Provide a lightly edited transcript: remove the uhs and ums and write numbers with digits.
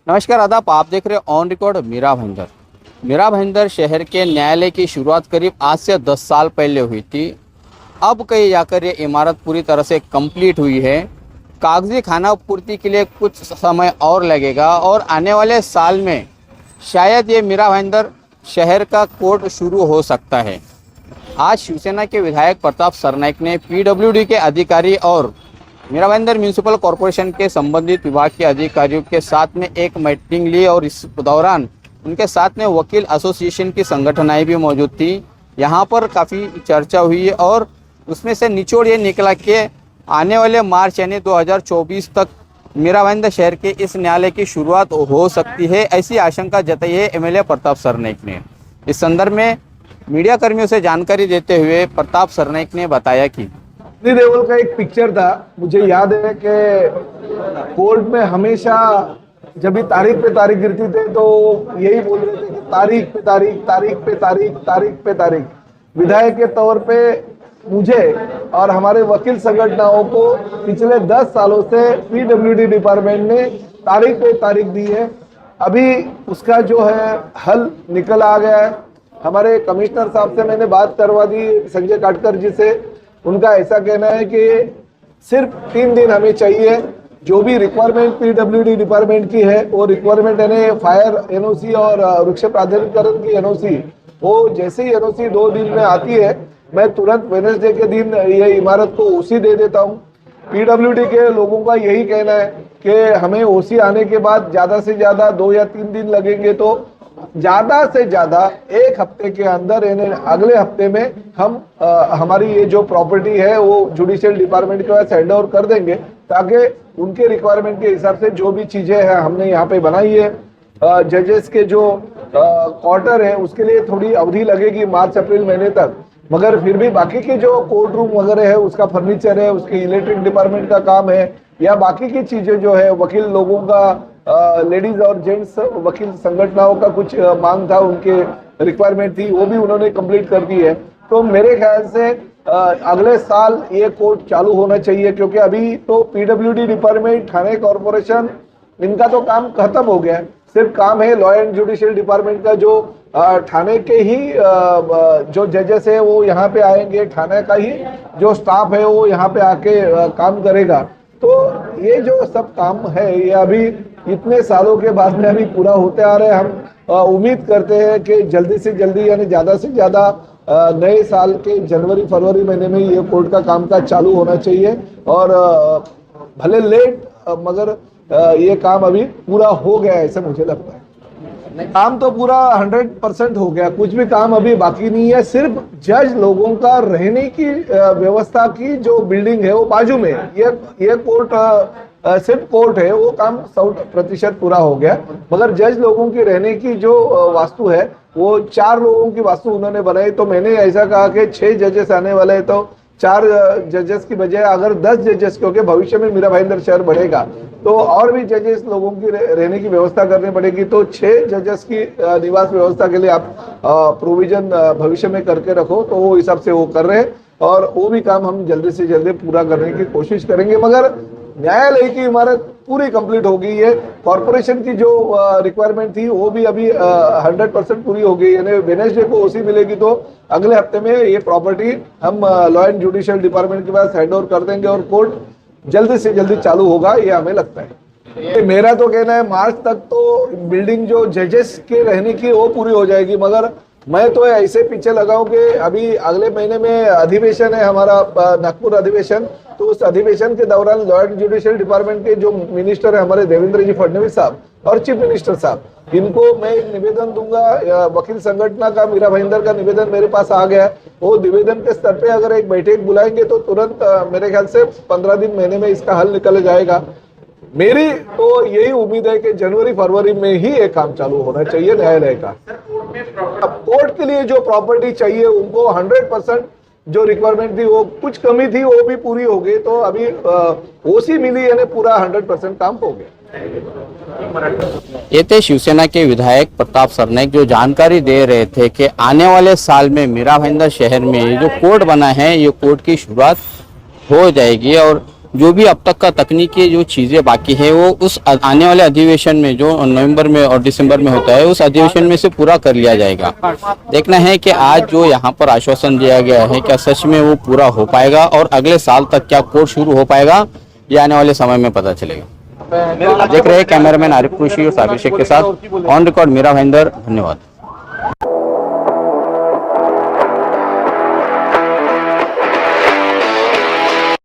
नमस्कार आदाब, आप देख रहे हैं ऑन रिकॉर्ड मीरा भाईंदर। मीरा भाईंदर शहर के न्यायालय की शुरुआत करीब आज से 10 साल पहले हुई थी। अब कहीं जाकर ये इमारत पूरी तरह से कंप्लीट हुई है। कागजी खाना पूर्ति के लिए कुछ समय और लगेगा और आने वाले साल में शायद ये मीरा भाईंदर शहर का कोर्ट शुरू हो सकता है। आज शिवसेना के विधायक प्रताप सरनाईक ने पीडब्ल्यूडी के अधिकारी और मीरा भाईंदर म्यूनिसिपल कॉरपोरेशन के संबंधित विभाग के अधिकारियों के साथ में एक मीटिंग ली और इस दौरान उनके साथ में वकील एसोसिएशन की संगठनाएं भी मौजूद थी। यहाँ पर काफ़ी चर्चा हुई और उसमें से निचोड़ ये निकला कि आने वाले मार्च यानी 2024 तक मीरा भाईंदर शहर के इस न्यायालय की शुरुआत हो सकती है, ऐसी आशंका जताई है एमएलए प्रताप सरनाईक ने। इस संदर्भ में मीडिया कर्मियों से जानकारी देते हुए प्रताप सरनाईक ने बताया कि देवल का एक पिक्चर था, मुझे याद है कि कोर्ट में हमेशा जब भी तारीख पे तारीख गिरती थे तो यही बोल रहे थे कि तारीख पे तारीख, तारीख पे तारीख, तारीख पे तारीख। विधायक के तौर पे मुझे और हमारे वकील संगठनों को पिछले 10 सालों से पीडब्ल्यूडी डिपार्टमेंट ने तारीख पे तारीख दी है। अभी उसका जो है हल निकल आ गया है। हमारे कमिश्नर साहब से मैंने बात करवा दी, संजय काटकर जी से। उनका ऐसा कहना है कि सिर्फ 3 दिन हमें चाहिए। जो भी रिक्वायरमेंट पीडब्ल्यूडी डिपार्टमेंट की है वो रिक्वायरमेंट यानी फायर एनओसी और वृक्ष प्राधिकरण की एनओसी, वो जैसे ही एनओसी 2 दिन में आती है मैं तुरंत वेडनेसडे के दिन ये इमारत को ओसी दे देता हूँ। पीडब्ल्यूडी के लोगों का यही कहना है कि हमें ओसी आने के बाद ज़्यादा से ज़्यादा 2 या 3 दिन लगेंगे, तो ज़्यादा से ज़्यादा 1 हफ्ते के अंदर यानी अगले हफ्ते में हम हमारी ये जो प्रॉपर्टी है वो जुडिशियल डिपार्टमेंट के पास हैंड ओवर कर देंगे, ताकि उनके रिक्वायरमेंट के हिसाब से जो भी चीज़ें हैं हमने यहाँ पे बनाई है। जजेस के जो क्वार्टर है उसके लिए थोड़ी अवधि लगेगी मार्च अप्रैल महीने तक, मगर फिर भी बाकी के जो कोर्ट रूम वगैरह है उसका फर्नीचर है, उसके इलेक्ट्रिक डिपार्टमेंट का काम है, या बाकी की चीज़ें जो है वकील लोगों का लेडीज और जेंट्स वकील संगठनों का कुछ मांग था, उनके रिक्वायरमेंट थी, वो भी उन्होंने कंप्लीट कर दी है। तो मेरे ख्याल से अगले साल ये कोर्ट चालू होना चाहिए, क्योंकि अभी तो पीडब्ल्यूडी डिपार्टमेंट, थाने कॉरपोरेशन, इनका तो काम खत्म हो गया है। सिर्फ काम है लॉ एंड जुडिशियल डिपार्टमेंट का, जो थाने के ही जो जजेस है वो यहाँ पे आएंगे, थाने का ही जो स्टाफ है वो यहाँ पे आके काम करेगा। तो ये जो सब काम है ये अभी इतने सालों के बाद में अभी पूरा होते आ रहे हैं। हम उम्मीद करते हैं कि जल्दी से जल्दी यानी ज़्यादा से ज़्यादा नए साल के जनवरी फरवरी महीने में ये कोर्ट का कामकाज चालू होना चाहिए। और भले लेट मगर ये काम अभी पूरा हो गया ऐसा मुझे लगता है। काम तो पूरा 100% हो गया, कुछ भी काम अभी बाकी नहीं है। सिर्फ जज लोगों का रहने की व्यवस्था की जो बिल्डिंग है वो बाजू में, ये कोर्ट सिर्फ कोर्ट है, वो काम 100% पूरा हो गया। मगर जज लोगों की रहने की जो वास्तु है वो 4 लोगों की वास्तु उन्होंने बनाई। तो मैंने ऐसा कहा कि 6 जजेस आने वाले हैं, तो 4 जजेस की बजाय अगर 10 जजेस, क्योंकि भविष्य में मीरा भाईंदर शहर बढ़ेगा तो और भी जजेस लोगों की रहने की व्यवस्था करनी पड़ेगी। तो 6 जजेस की निवास व्यवस्था के लिए आप प्रोविजन भविष्य में करके रखो, तो वो हिसाब से वो कर रहे हैं और वो भी काम हम जल्दी से जल्दी पूरा करने की कोशिश करेंगे। मगर न्यायालय की इमारत पूरी कंप्लीट हो गई है। कॉरपोरेशन की जो रिक्वायरमेंट थी वो भी अभी 100% पूरी हो गई, यानी वेडनेसडे को ओसी मिलेगी तो अगले हफ्ते में ये प्रॉपर्टी हम लॉ एंड जुडिशियल डिपार्टमेंट के पास हैंड ओवर कर देंगे और कोर्ट जल्दी से जल्दी चालू होगा, ये हमें लगता है। मेरा तो कहना है मार्च तक तो बिल्डिंग जो जजेस के रहने की वो पूरी हो जाएगी। मगर मैं तो ऐसे पीछे लगाऊं कि अभी अगले महीने में अधिवेशन है हमारा, नागपुर अधिवेशन, तो उस अधिवेशन के दौरान लॉ एंड जुडिशियल डिपार्टमेंट के जो मिनिस्टर है हमारे देवेंद्र जी फडणवीस साहब और चीफ मिनिस्टर साहब, इनको मैं एक निवेदन दूंगा। वकील संगठन का मीरा भाईंदर का निवेदन मेरे पास आ गया है। वो निवेदन के स्तर पे अगर एक बैठक बुलाएंगे तो तुरंत मेरे ख्याल से 15 दिन महीने में इसका हल निकल जाएगा। मेरी तो यही उम्मीद है कि जनवरी फरवरी में ही ये काम चालू होना चाहिए न्यायालय का। अब कोर्ट के लिए जो प्रॉपर्टी चाहिए उनको 100% जो रिक्वायरमेंट थी, वो कुछ कमी थी वो भी पूरी हो गई, तो अभी ओसी मिली यानी पूरा 100% काम हो गया। ये थे शिवसेना के विधायक प्रताप सरनाईक, जो जानकारी दे रहे थे कि आने वाले साल में मीरा भाईंदर शहर में जो कोर्ट बना है ये कोर्ट की शुरुआत हो जाएगी और जो भी अब तक का तकनीकी जो चीज़ें बाकी है वो उस आने वाले अधिवेशन में जो नवंबर में और दिसंबर में होता है उस अधिवेशन में से पूरा कर लिया जाएगा। देखना है कि आज जो यहाँ पर आश्वासन दिया गया है क्या सच में वो पूरा हो पाएगा और अगले साल तक क्या कोर्स शुरू हो पाएगा, ये आने वाले समय में पता चलेगा। देख रहे हैं कैमरामैन आरिफ कुरैशी और साबिर शेख के साथ ऑन रिकॉर्ड मीरा भाईंदर। धन्यवाद।